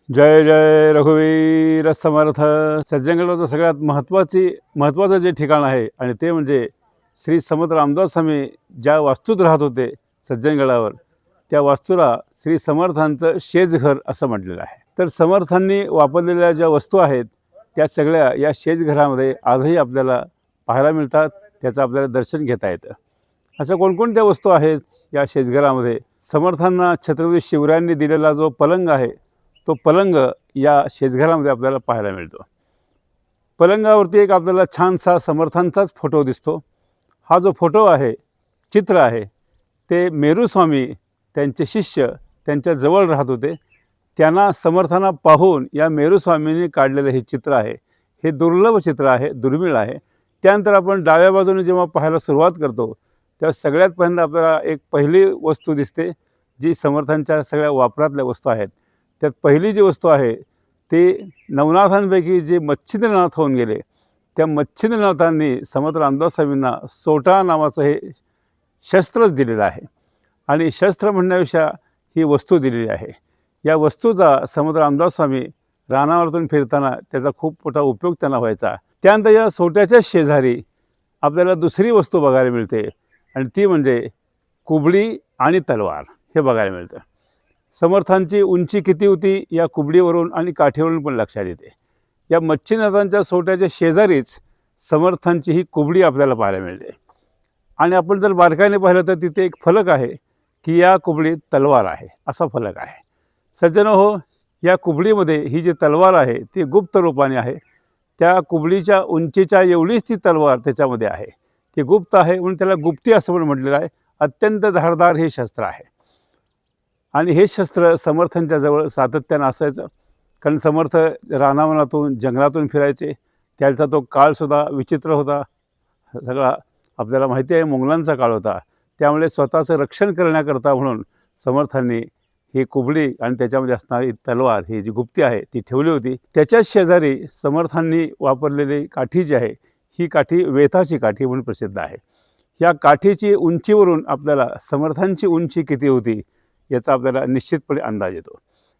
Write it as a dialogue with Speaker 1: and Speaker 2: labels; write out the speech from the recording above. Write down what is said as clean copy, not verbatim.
Speaker 1: जय जय रघुवीर समर्थ. सज्जनगडाचं सगळ्यात महत्त्वाचं जे ठिकाण आहे आणि ते म्हणजे श्री समर्थ रामदास स्वामी ज्या वास्तूत राहत होते सज्जनगडावर, त्या वास्तूला श्री समर्थांचं शेजघर असं म्हटलेलं आहे. तर समर्थांनी वापरलेल्या ज्या वस्तू आहेत त्या सगळ्या या शेजघरामध्ये आजही आपल्याला पाहायला मिळतात, त्याचं आपल्याला दर्शन घेता येतं. अशा कोणकोणत्या वस्तू आहेत या शेजघरामध्ये? समर्थांना छत्रपती शिवरायांनी दिलेला जो पलंग आहे तो पलंग या शेजघरामध्ये आपल्याला पाहायला मिळतो. पलंगावरती एक आपल्याला छानसा समर्थांचाच फोटो दिसतो. हा जो फोटो आहे, चित्र आहे, ते मेरुस्वामी त्यांचे शिष्य त्यांच्या जवळ राहत होते. त्यांना समर्थांना पाहून या मेरुस्वामींनी काढलेलं हे चित्र आहे. हे दुर्लभ चित्र आहे, दुर्मिळ आहे. त्यानंतर आपण डाव्या बाजूने जेव्हा पाहायला सुरुवात करतो तेव्हा सगळ्यात पहिल्यांदा आपल्याला एक पहिली वस्तू दिसते जी समर्थांच्या सगळ्या वापरातल्या वस्तू आहेत. त्यात पहिली जी वस्तू आहे ती नवनाथांपैकी जे मच्छिंद्रनाथ होऊन गेले, त्या मच्छिंद्रनाथांनी समर्थ रामदास स्वामींना सोटा नावाचं हे शस्त्रच दिलेलं आहे. आणि शस्त्र म्हणण्यापेक्षा ही वस्तू दिलेली आहे. या वस्तूचा समर्थ रामदास स्वामी रानावरतून फिरताना त्याचा खूप मोठा उपयोग त्यांना व्हायचा. त्यानंतर या सोट्याच्या शेजारी आपल्याला दुसरी वस्तू बघायला मिळते आणि ती म्हणजे कुबडी आणि तलवार हे बघायला मिळतं. समर्थांची उंची किती होती या कुबडीवरून आणि काठीवरून पण लक्षात येते. या मच्छिंद्रनाथांच्या सोट्याच्या शेजारीच समर्थांची ही कुबडी आपल्याला पाहायला मिळते. आणि आपण जर बारकाईने पाहिलं तर तिथे एक फलक आहे की या कुबडीत तलवार आहे, असा फलक आहे. सज्जनो हो, या कुबडीमध्ये ही जी तलवार आहे ती गुप्त रूपाने आहे. त्या कुबडीच्या उंचीच्या एवढीच ती तलवार त्याच्यामध्ये आहे. ती गुप्त आहे म्हणून त्याला गुप्ती असं पण म्हटलेलं आहे. अत्यंत धारदार हे शस्त्र आहे. आणि हे शस्त्र समर्थांच्या जवळ सातत्यानं असायचं, कारण समर्थ रानावनातून जंगलातून फिरायचे. त्याचा तो काळसुद्धा विचित्र होता. सगळा आपल्याला माहिती आहे मोंगलांचा काळ होता. त्यामुळे स्वतःचं रक्षण करण्याकरता म्हणून समर्थांनी ही कुबडी आणि त्याच्यामध्ये असणारी तलवार ही जी गुप्ती आहे ती ठेवली होती. त्याच्याच शेजारी समर्थांनी वापरलेली काठी जी आहे ही काठी वेताची काठी म्हणून प्रसिद्ध आहे. या काठीची उंचीवरून आपल्याला समर्थांची उंची किती होती याचा आपल्याला निश्चितपणे अंदाज येतो.